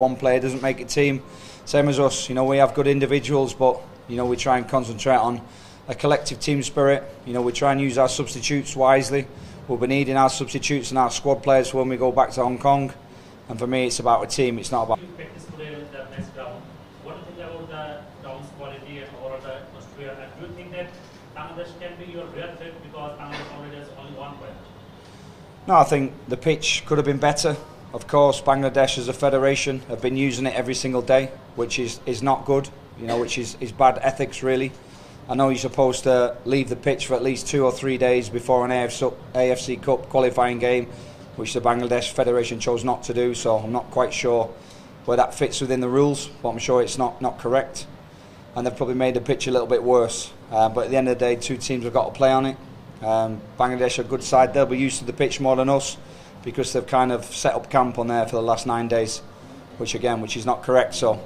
One player doesn't make a team, same as us. We have good individuals, but we try and concentrate on a collective team spirit. We try and use our substitutes wisely. We'll be needing our substitutes and our squad players when we go back to Hong Kong. And for me, it's about a team. It's not about. You practice today in the next round. What do you think about the ground's quality and overall the atmosphere? And do you think that Bangladesh can be your real threat because Bangladesh already has only one player? No, I think the pitch could have been better. Of course, Bangladesh as a federation have been using it every single day, which is not good, which is bad ethics really. I know you're supposed to leave the pitch for at least 2 or 3 days before an AFC Cup qualifying game, which the Bangladesh Federation chose not to do, so I'm not quite sure where that fits within the rules, but I'm sure it's not correct. And they've probably made the pitch a little bit worse. But at the end of the day, 2 teams have got to play on it. Bangladesh are a good side, they'll be used to the pitch more than us, because they've kind of set up camp on there for the last 9 days, which is not correct. So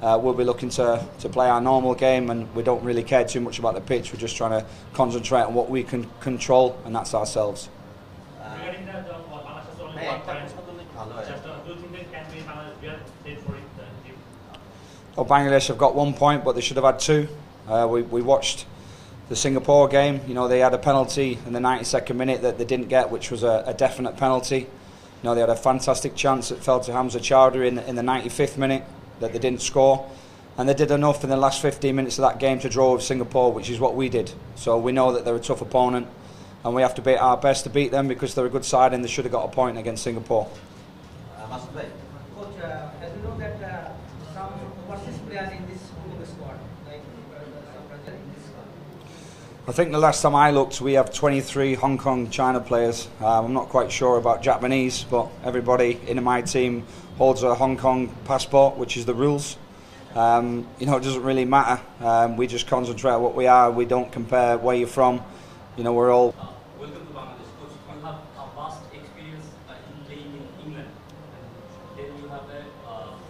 we'll be looking to play our normal game, and we don't really care too much about the pitch. We're just trying to concentrate on what we can control, and that's ourselves. Regarding the Bangladesh only one point, do you think they can be Bangladesh played for it? Oh, Bangladesh have got 1 point, but they should have had 2. We watched the Singapore game. They had a penalty in the 92nd minute that they didn't get, which was a definite penalty. They had a fantastic chance at 𝗧𝗲𝗹𝗃𝗁𝗃𝗁𝗃 in the 95th minute that they didn't score, and they did enough in the last 15 minutes of that game to draw with Singapore, which is what we did. So we know that they're a tough opponent, and we have to be our best to beat them because they're a good side and they should have got a point against Singapore. Coach, as you know that some overseas players in this squad, like some players in this squad. I think the last time I looked, we have 23 Hong Kong China players. I'm not quite sure about Japanese, but everybody in my team holds a Hong Kong passport, which is the rules. It doesn't really matter. We just concentrate on what we are. We don't compare where you're from. We're all. Welcome to Bangladesh, Coach. You have a vast experience in playing in England. Then you have a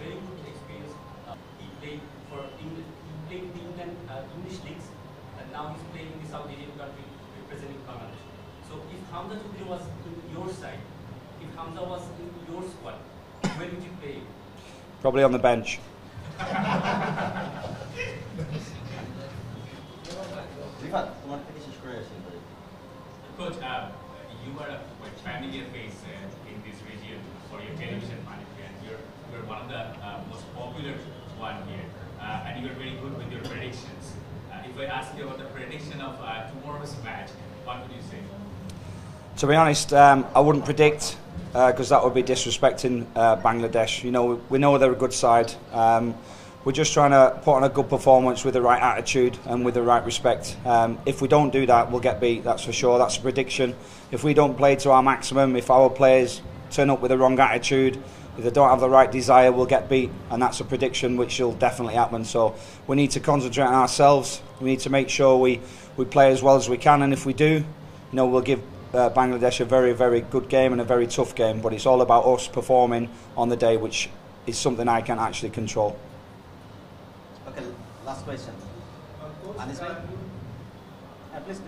very good experience. He played for England. He played in England English leagues, and now he's playing in the South Asian country representing Bangladesh. So if 𝗲𝗲𝗃𝗂𝘁𝗂𝗃 was in your side, if 𝗲𝗲𝗃 was in your squad, where would you play? Probably on the bench. Coach, you are a familiar face in this region for your television management. You're one of the most popular one here, and you're very good with your predictions. If I ask you about the prediction of tomorrow's match, what would you say? To be honest, I wouldn't predict because that would be disrespecting Bangladesh. We know they're a good side. We're just trying to put on a good performance with the right attitude and with the right respect. If we don't do that, we'll get beat, that's for sure. That's a prediction. If we don't play to our maximum, if our players turn up with the wrong attitude, if they don't have the right desire, we'll get beat. And that's a prediction which will definitely happen. So we need to concentrate on ourselves. We need to make sure we play as well as we can. And if we do, we'll give Bangladesh a very, very good game and a very tough game. But it's all about us performing on the day, which is something I can't actually control. Okay, last question. And this way? Please.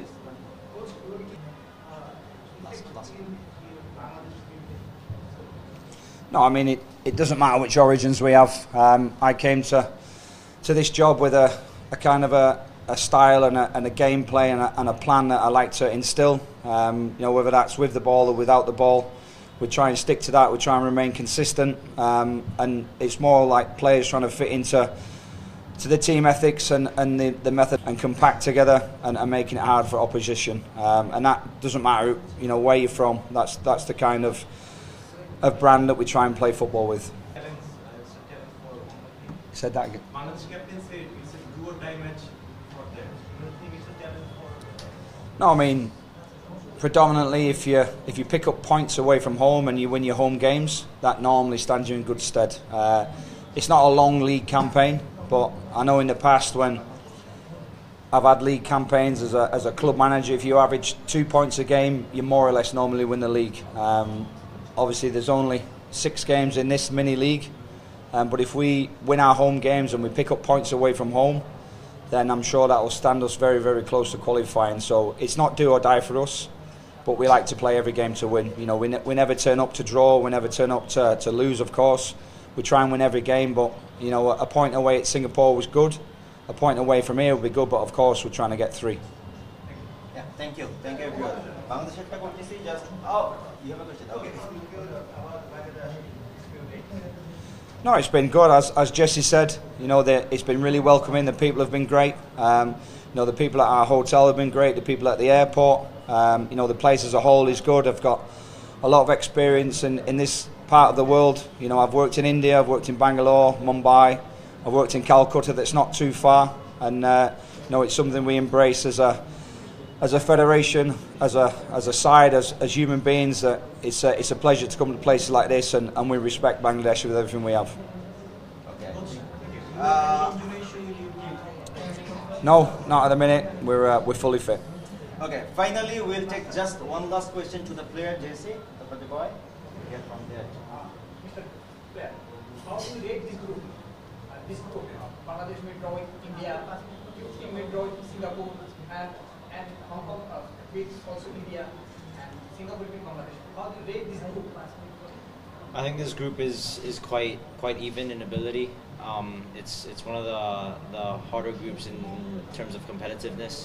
Last. No, I mean, it doesn't matter which origins we have. I came to this job with a kind of a style and a gameplay and a plan that I like to instill. Whether that's with the ball or without the ball, we try and stick to that. We try and remain consistent, and it's more like players trying to fit into the team ethics and the method and compact together and making it hard for opposition. And that doesn't matter, where you're from. That's the kind of brand that we try and play football with. Said that again. Bangladesh captain said it's a do or die match for them. Do you think it's a challenge for? No, I mean, predominantly if you pick up points away from home and you win your home games, that normally stands you in good stead. It's not a long league campaign, but I know in the past when I've had league campaigns as a club manager, if you average 2 points a game, you more or less normally win the league. Obviously there's only 6 games in this mini league, but if we win our home games and we pick up points away from home, then I'm sure that will stand us very, very close to qualifying. So it's not do or die for us, but we like to play every game to win. We never turn up to draw, we never turn up to lose, of course. we try and win every game, but you know, a point away at Singapore was good. A point away from here would be good, but of course we're trying to get 3. Yeah, thank you everyone. Bangladesh একটা করতেছি just you have a question. Okay. No, it's been good. As Jesse said, you know, it's been really welcoming. The people have been great. You know, the people at our hotel have been great. The people at the airport. You know, the place as a whole is good. I've got a lot of experience in this part of the world. You know, I've worked in India, I've worked in Bangalore, Mumbai, I've worked in Calcutta. That's not too far, and you know, it's something we embrace as a federation, as a side, as human beings. It's a pleasure to come to places like this, and we respect Bangladesh with everything we have. Okay. No, not at the minute. We're fully fit. Okay. Finally, we'll take just one last question to the player, Jesse, the boy. Get from there. Mr. Player, how do you rate this group? Bangladesh may draw with India, you may draw with Singapore, and Hong Kong beats also India, and Singapore beats Bangladesh. How do you rate this group? I think this group is quite even in ability. It's one of the harder groups in terms of competitiveness.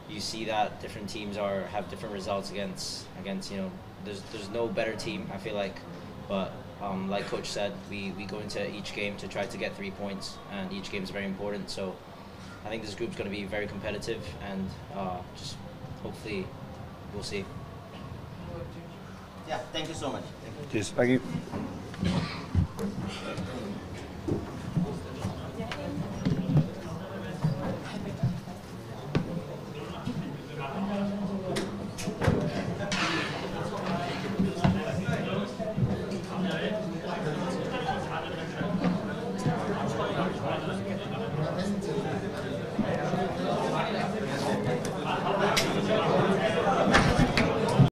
You see that different teams have different results against you know, there's no better team, I feel like, but like Coach said, we go into each game to try to get 3 points, and each game is very important. So I think this group's going to be very competitive, and just hopefully we'll see. Yeah, thank you so much. Cheers. Thank you.